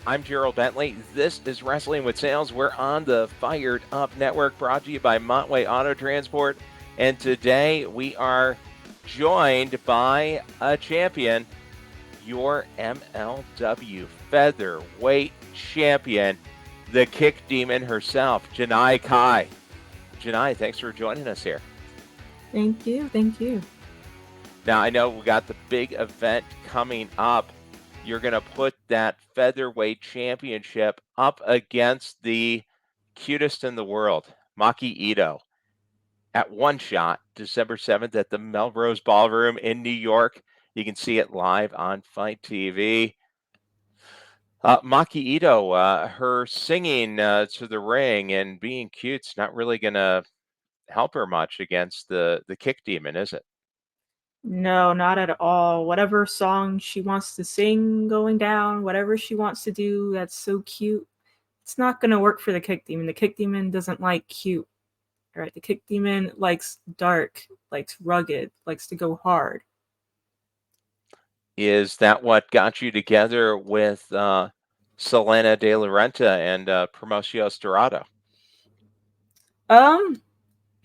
I'm Gerald Bentley. This is Wrestling with Sales. We're on the Fired Up Network, brought to you by Montway Auto Transport. And today we are joined by a champion, your MLW Featherweight champion, the Kick Demon herself, Janai Kai. Janai, thanks for joining us here. Thank you. Thank you. Now, I know we got the big event coming up. You're going to put that Featherweight championship up against the cutest in the world, Maki Itoh, at one shot, December 7th at the Melrose Ballroom in New York. You can see it live on Fight TV. Maki Itoh, her singing to the ring and being cute's not really going to help her much against the Kick Demon, is it? No, not at all. Whatever song she wants to sing going down, whatever she wants to do that's so cute, it's not going to work for the Kick Demon. The Kick Demon doesn't like cute. All right, the Kick Demon likes dark, likes rugged, likes to go hard. Is that what got you together with Selina De La Renta and Promociones Dorado? Um,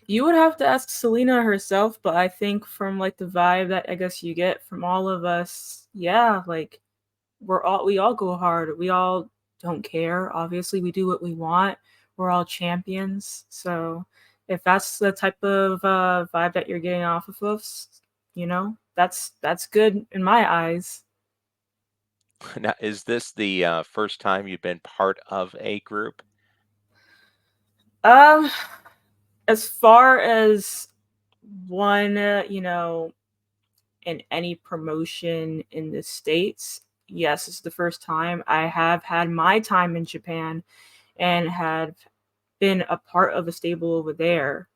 you would have to ask Selena herself, but I think from like the vibe that I guess you get from all of us, yeah, like we all go hard. We all don't care. Obviously, we do what we want. We're all champions. So if that's the type of vibe that you're getting off of us, that's good in my eyes. Now, is this the first time you've been part of a group? Um, as far as one, in any promotion in the States, yes, it's the first time. I have had my time in Japan and had been a part of a stable over there.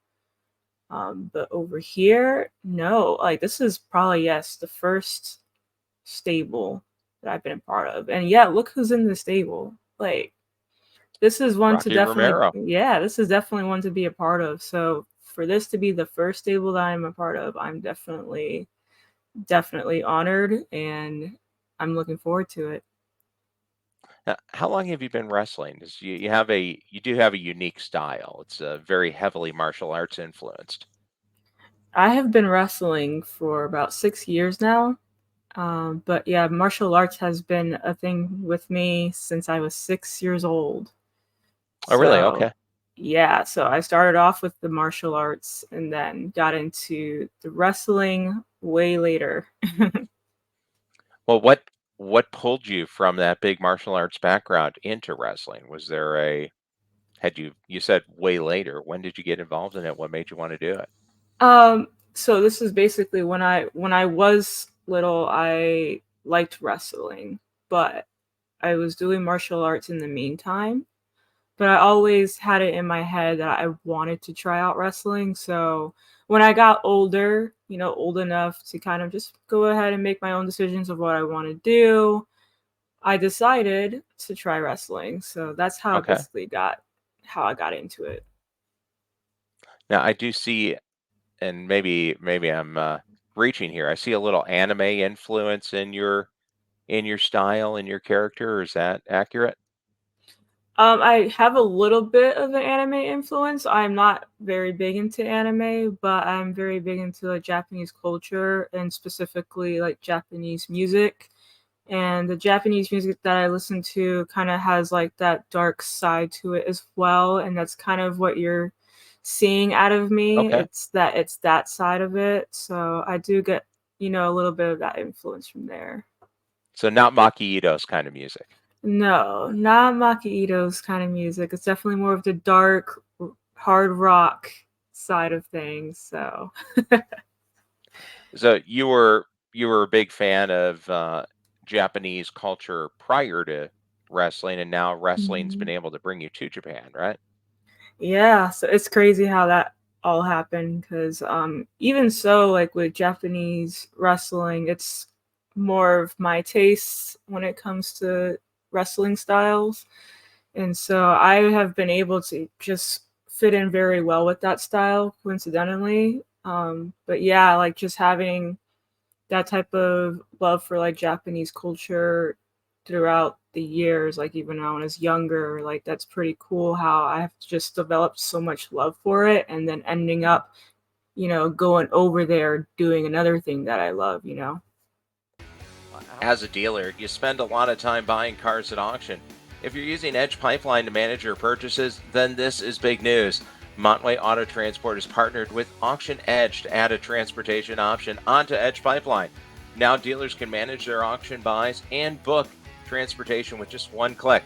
But over here, no. Like this is probably yes, the first stable that I've been a part of. And yeah, look who's in the stable. Like this is one to Rocky definitely Romero. yeah, this is definitely one to be a part of. So for this to be the first stable that I'm a part of, I'm definitely honored and I'm looking forward to it. Now, how long have you been wrestling? You do have a unique style. It's very heavily martial arts influenced. I have been wrestling for about 6 years now. But yeah, martial arts has been a thing with me since I was 6 years old. Oh, really? So Okay. yeah, so I started off with the martial arts and then got into the wrestling way later. Well, what pulled you from that big martial arts background into wrestling? Was there a had you said way later? When did you get involved in it? What made you want to do it? So this is basically when I was little, I liked wrestling, but I was doing martial arts in the meantime. But I always had it in my head that I wanted to try out wrestling. So when I got older, old enough to kind of just go ahead and make my own decisions of what I want to do, I decided to try wrestling. So that's how Okay. how I got into it. Now I do see, and maybe I'm reaching here. I see a little anime influence in your style, in your character. Is that accurate? I have a little bit of an anime influence. I'm not very big into anime, but I'm very big into like Japanese culture and specifically like Japanese music. And the Japanese music that I listen to kind of has like that dark side to it as well, and that's kind of what you're seeing out of me. Okay. It's that side of it. So I do get, a little bit of that influence from there. So not Maki Itoh's kind of music. No, not Maki Itoh's kind of music. It's definitely more of the dark, hard rock side of things. So, So you were a big fan of Japanese culture prior to wrestling, and now wrestling's been mhm. able to bring you to Japan, right? Yeah, so it's crazy how that all happened because even so, like with Japanese wrestling, it's more of my taste when it comes to wrestling styles. And so I have been able to just fit in very well with that style, coincidentally. But yeah, like just having that type of love for like Japanese culture throughout the years, like even when I was younger. Like that's pretty cool how I've just developed so much love for it, and then ending up, going over there doing another thing that I love. As a dealer, you spend a lot of time buying cars at auction. If you're using Edge Pipeline to manage your purchases, then this is big news. Montway Auto Transport has partnered with Auction Edge to add a transportation option onto Edge Pipeline. Now dealers can manage their auction buys and book transportation with just one click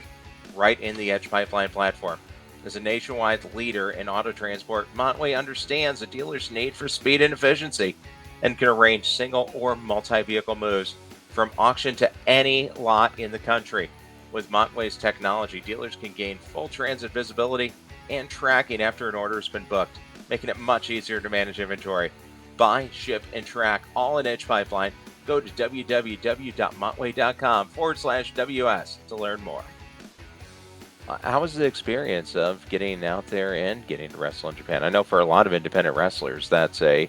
right in the Edge Pipeline platform. As a nationwide leader in auto transport, Montway understands a dealer's need for speed and efficiency and can arrange single or multi-vehicle moves from auction to any lot in the country. With Montway's technology, dealers can gain full transit visibility and tracking after an order has been booked, making it much easier to manage inventory. Buy, ship, and track all in Edge Pipeline. Go to www.montway.com/WS to learn more. How was the experience of getting out there and getting to wrestle in Japan? I know for a lot of independent wrestlers, that's a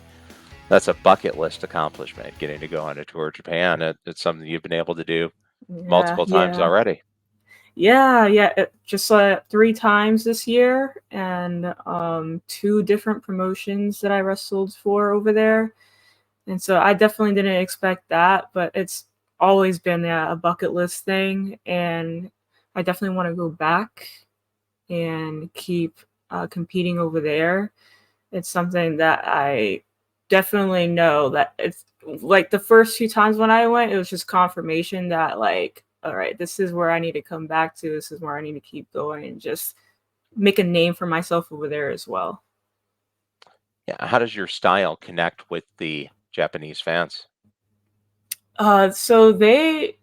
bucket list accomplishment, getting to go on a tour of Japan. It's something you've been able to do Yeah, multiple times yeah. already. Yeah, yeah, just 3 times this year, and two different promotions that I wrestled for over there. And so I definitely didn't expect that, but it's always been a bucket list thing, and I definitely want to go back and keep competing over there. It's something that I definitely know that it's like the first few times when I went, it was just confirmation that, like, all right, this is where I need to come back to. This is where I need to keep going and just make a name for myself over there as well. Yeah, how does your style connect with the Japanese fans? So they,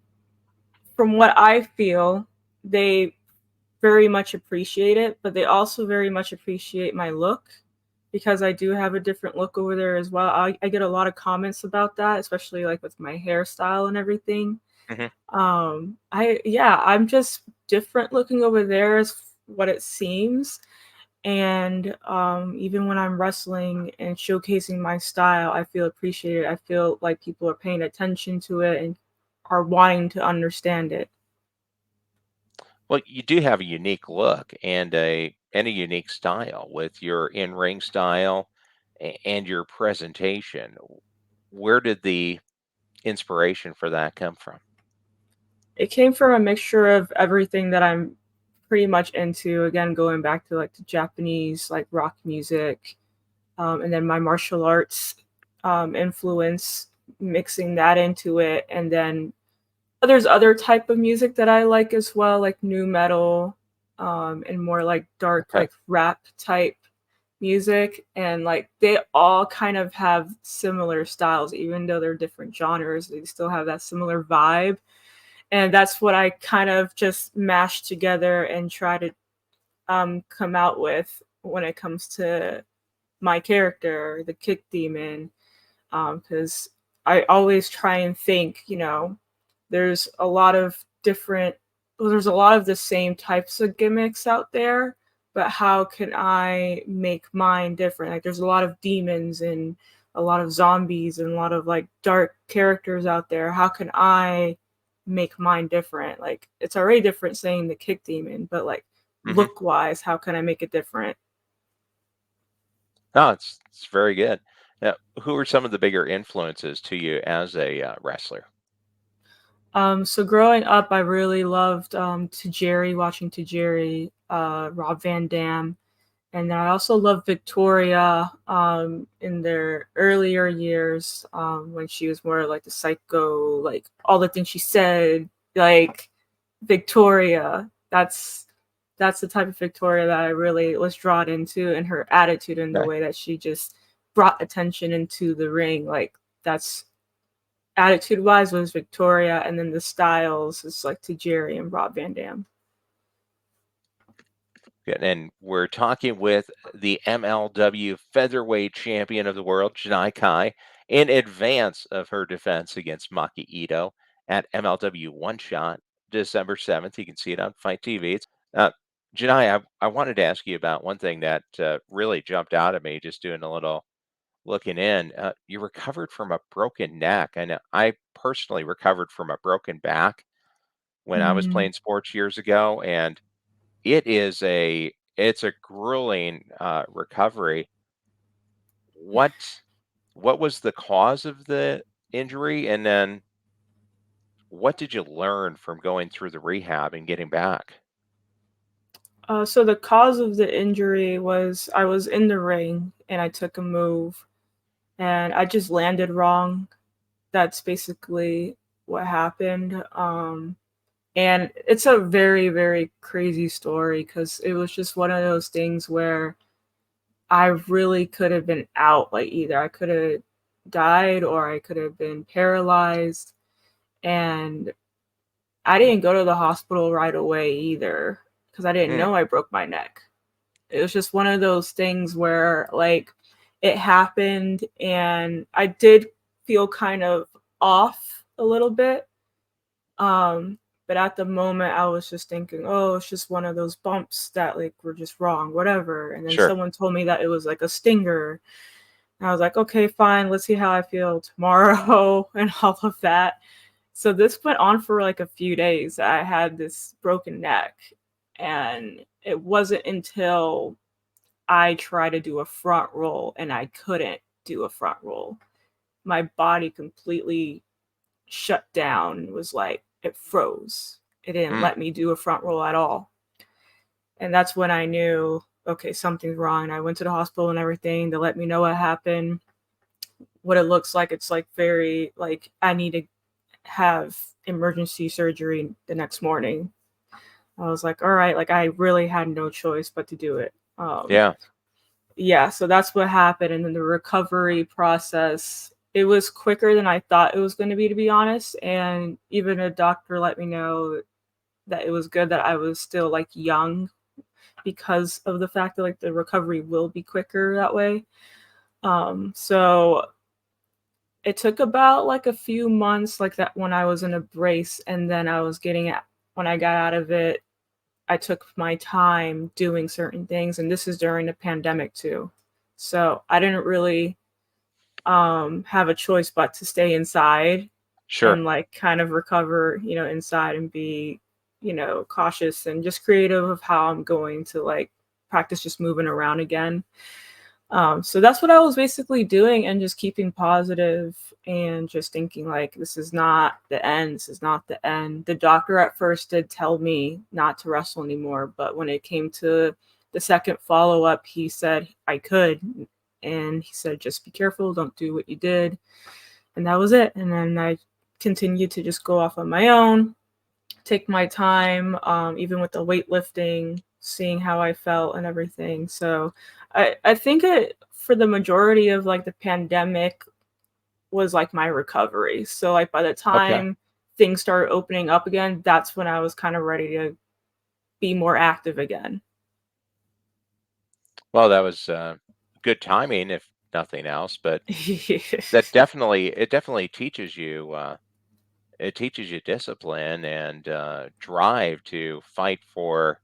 from what I feel, they very much appreciate it, but they also very much appreciate my look because I do have a different look over there as well. I get a lot of comments about that, especially like with my hairstyle and everything. Hmm. I'm just different looking over there is what it seems. And even when I'm wrestling and showcasing my style, I feel appreciated. I feel like people are paying attention to it and are wanting to understand it. Well, you do have a unique look and a unique style with your in-ring style and your presentation. Where did the inspiration for that come from? It came from a mixture of everything that I'm pretty much into. Again, going back to like the Japanese like rock music, and then my martial arts influence, mixing that into it, and then there's other type of music that I like as well, like new metal, and more like dark, Okay. like rap type music, and like they all kind of have similar styles, even though they're different genres. They still have that similar vibe, and that's what I kind of just mash together and try to come out with when it comes to my character, the Kick Demon, because I always try and think, there's a lot of different, well, there's a lot of the same types of gimmicks out there, but how can I make mine different? Like, there's a lot of demons and a lot of zombies and a lot of like dark characters out there. How can I make mine different? Like, it's already different saying the Kick Demon, but like Hmm. look wise, how can I make it different? No, it's very good. Now, who are some of the bigger influences to you as a wrestler? So growing up, I really loved Tajiri, watching Tajiri, Rob Van Dam, and then I also loved Victoria in their earlier years when she was more like the psycho, like all the things she said, like Victoria. That's the type of Victoria that I really was drawn into, and her attitude and the Okay. way that she just brought attention into the ring. Like that's attitude wise was Victoria, and then the styles is like Tajiri and Rob Van Dam. Good. And we're talking with the MLW Featherweight Champion of the World, Janai Kai, in advance of her defense against Maki Itoh at MLW One Shot, December 7th. You can see it on Fight TV. Uh, Janai, I wanted to ask you about one thing that really jumped out at me just doing a little looking in. You recovered from a broken neck, and I personally recovered from a broken back. when I was Mm. playing sports years ago, and it's a grueling recovery. What what was the cause of the injury, and then what did you learn from going through the rehab and getting back? So the cause of the injury was I was in the ring and I took a move and I just landed wrong. That's basically what happened. And it's a very, very crazy story because it was just one of those things where I really could have been out. Like either I could have died or I could have been paralyzed. And I didn't go to the hospital right away either because I didn't Mm, know I broke my neck. It was just one of those things where like it happened and I did feel kind of off a little bit. Um, but at the moment I was just thinking, oh, it's just one of those bumps that like were just wrong, whatever. And then sure. someone told me that it was like a stinger. And I was like, okay, fine, let's see how I feel tomorrow and all of that. So this went on for like a few days. I had this broken neck and it wasn't until I tried to do a front roll and I couldn't do a front roll. My body completely shut down. It was like it froze. It didn't Mm, let me do a front roll at all. And that's when I knew, okay, something's wrong. And I went to the hospital and everything. They let me know what happened, what it looks like. It's like very like I need to have emergency surgery the next morning. I was like, all right, like I really had no choice but to do it. yeah, Yeah, so that's what happened, and then the recovery process, it was quicker than I thought it was gonna be, to be honest, and even a doctor let me know that it was good that I was still, like, young because of the fact that, like, the recovery will be quicker that way. So it took about, like, a few months, like, that when I was in a brace, and then I was getting out when I got out of it, I took my time doing certain things, and this is during the pandemic too. So I didn't really have a choice but to stay inside sure. and like kind of recover, inside and be, cautious and just creative of how I'm going to like practice just moving around again. So that's what I was basically doing and just keeping positive and just thinking like this is not the end. This is not the end. The doctor at first did tell me not to wrestle anymore, but when it came to the second follow up, he said I could, and he said just be careful, don't do what you did, and that was it. And then I continued to just go off on my own, take my time, even with the weightlifting, seeing how I felt and everything. So I think it for the majority of like the pandemic was like my recovery. So like by the Okay. time things started opening up again, that's when I was kind of ready to be more active again. Well, that was good timing, if nothing else. But it definitely teaches you it teaches you discipline and drive to fight for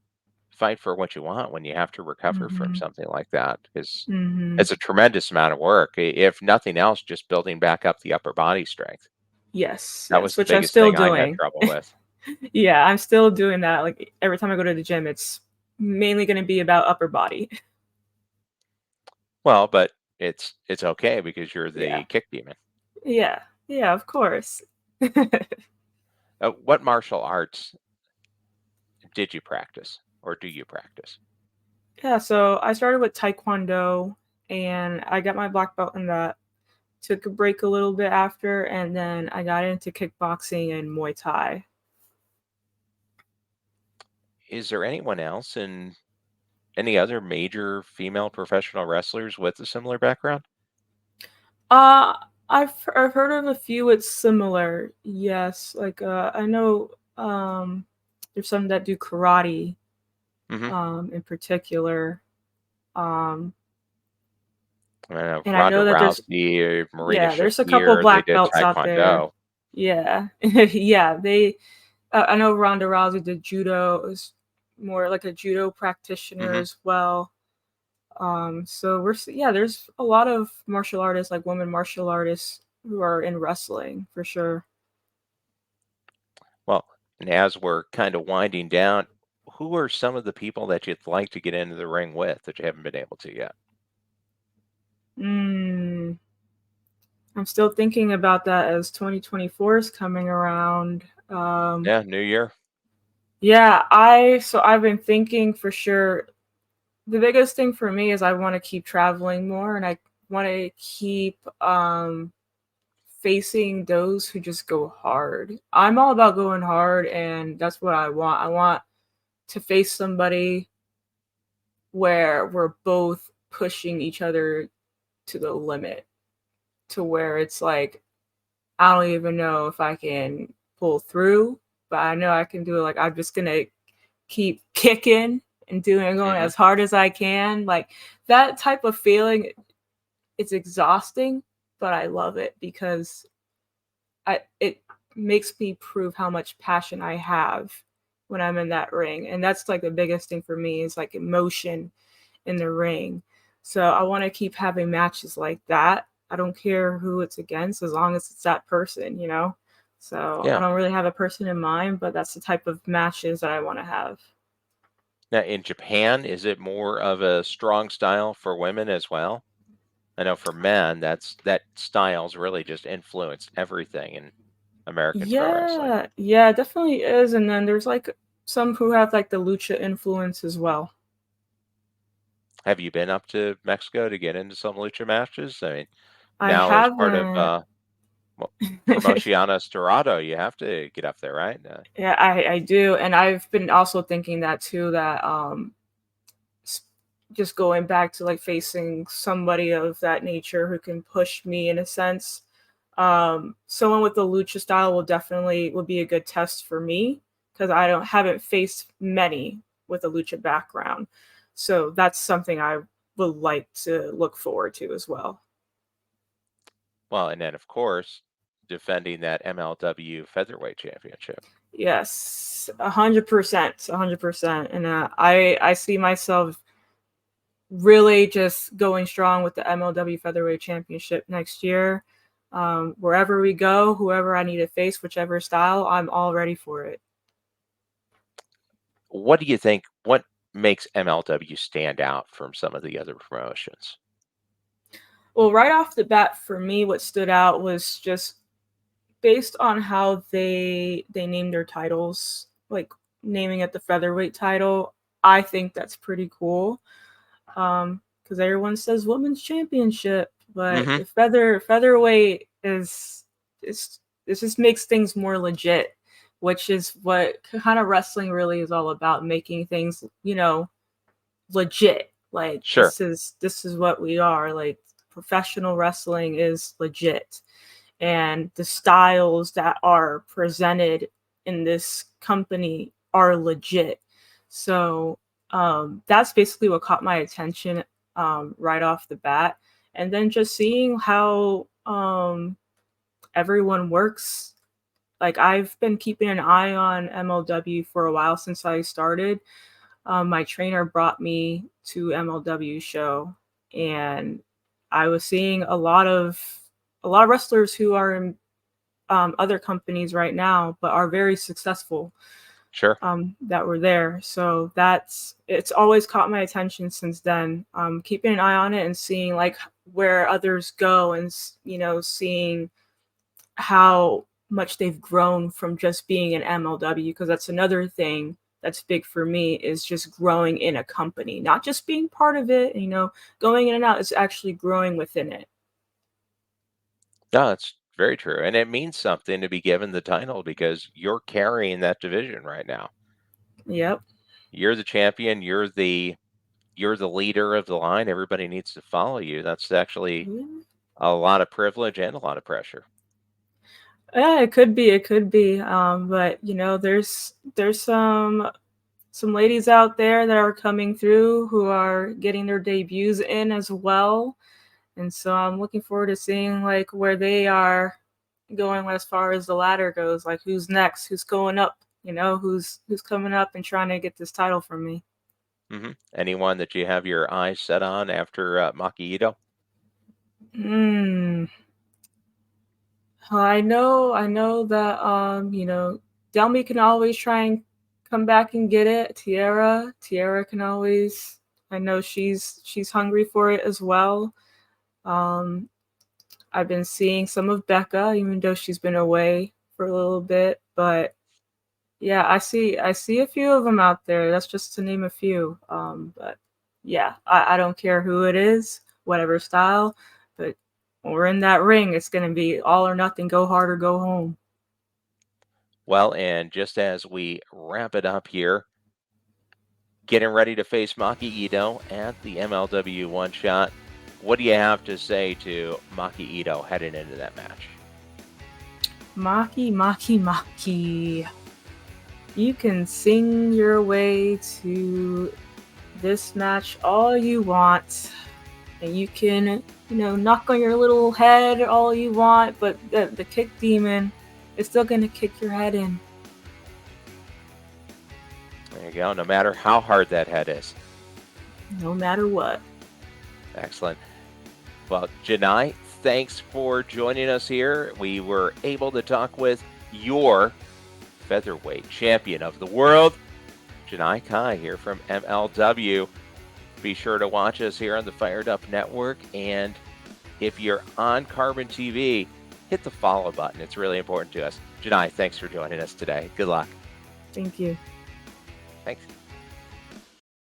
what you want when you have to recover from Mhm. something like that, because Mhm. it's a tremendous amount of work. If nothing else, just building back up the upper body strength. Yes, That was yes, the which I'm biggest still thing I had doing. trouble with. Yeah, I'm still doing that. Like every time I go to the gym, it's mainly going to be about upper body. Well, but it's okay because you're Yeah. the kick demon. Yeah. Yeah, of course. What martial arts did you practice or do you practice? Yeah, so I started with taekwondo and I got my black belt in that. Took a break a little bit after and then I got into kickboxing and Muay Thai. Is there anyone else in any other major female professional wrestlers with a similar background? Uh I've heard of a few it's similar. Yes, like I know there's some that do karate Hmm. in particular. Um I know and I Ronda know that there's Rousey, Marina yeah, there's a couple Shafir, they black did belts out there. Taekwondo. Yeah. Yeah, they I know Ronda Rousey did judo, is more like a judo practitioner Hmm. as well. So yeah, there's a lot of martial artists, like women martial artists who are in wrestling for sure. Well, And as we're kind of winding down, who are some of the people that you'd like to get into the ring with that you haven't been able to yet? Mm, I'm still thinking about that as 2024 is coming around. Yeah, New Year. Yeah, I've been thinking for sure. The biggest thing for me is I want to keep traveling more, and I want to keep facing those who just go hard. I'm all about going hard, and that's what I want. I want to face somebody where we're both pushing each other to the limit, to where it's like I don't even know if I can pull through, but I know I can do it. Like I'm just gonna keep kicking and going Hmm. as hard as I can. Like that type of feeling, it's exhausting, but I love it because it makes me prove how much passion I have when I'm in that ring. And that's like the biggest thing for me is like emotion in the ring. So I want to keep having matches like that. I don't care who it's against as long as it's that person, you know? So I Yeah. don't really have a person in mind, but that's the type of matches that I want to have. Now, in Japan, is it more of a strong style for women as well? I know for men, that style's really just influenced everything in American pro wrestling. Yeah, yeah, it definitely is. And then there's like some who have like the lucha influence as well. Have you been up to Mexico to get into some lucha matches? I mean, I now as part of haven't. Mo- Promociones Dorado, you have to get up there, right? Yeah, I do, and I've been also thinking that too. That s- just going back to like facing somebody of that nature who can push me in a sense. Someone with the lucha style would be a good test for me because I don't haven't faced many with a lucha background, so that's something I would like to look forward to as well. Well, and then of course, defending that MLW Featherweight Championship. Yes, 100%, 100%, and I see myself really just going strong with the MLW Featherweight Championship next year. Wherever we go, whoever I need to face, whichever style, I'm all ready for it. What do you think? What makes MLW stand out from some of the other promotions? Well, right off the bat, for me, what stood out was just based on how they named their titles, like naming it the featherweight title. I think that's pretty cool. Because everyone says women's championship, but Hmm. the featherweight is it just makes things more legit, which is what kind of wrestling really is all about, making things legit. Like Sure. this is what we are. Like professional wrestling is legit, and the styles that are presented in this company are legit. So that's basically what caught my attention right off the bat. And then just seeing how everyone works. Like I've been keeping an eye on MLW for a while since I started. My trainer brought me to MLW show, and I was seeing a lot of wrestlers who are in other companies right now, but are very successful Sure. that were there. So it's always caught my attention since then. Keeping an eye on it and seeing like where others go, and seeing how much they've grown from just being an MLW, because that's another thing that's big for me is just growing in a company, not just being part of it. Going in and out is actually growing within it. No, that's very true. And it means something to be given the title because you're carrying that division right now. Yep. You're the champion, you're the leader of the line. Everybody needs to follow you. That's actually a lot of privilege and a lot of pressure. Yeah, it could be. It could be. But there's some ladies out there that are coming through who are getting their debuts in as well, and so I'm looking forward to seeing like where they are going as far as the ladder goes. Like who's next? Who's going up? Who's coming up and trying to get this title from me. Anyone that you have your eyes set on after Maki Itoh? Hmm. I know that Delmy can always try and come back and get it. Tiara can always. I know she's hungry for it as well. I've been seeing some of Becca, even though she's been away for a little bit. But yeah, I see a few of them out there. That's just to name a few. But yeah, I don't care who it is, whatever style. But when we're in that ring, it's gonna be all or nothing. Go hard or go home. Well, and just as we wrap it up here, getting ready to face Maki Itoh at the MLW One Shot. What do you have to say to Maki Itoh heading into that match? Maki. You can sing your way to this match all you want, and you can, knock on your little head all you want, but the kick demon is still gonna kick your head in. There you go. No matter how hard that head is. No matter what. Excellent. Well, Janai, thanks for joining us here. We were able to talk with your featherweight champion of the world, Janai Kai, here from MLW. Be sure to watch us here on the Fired Up Network. And if you're on Carbon TV, hit the follow button. It's really important to us. Janai, thanks for joining us today. Good luck. Thank you. Thanks.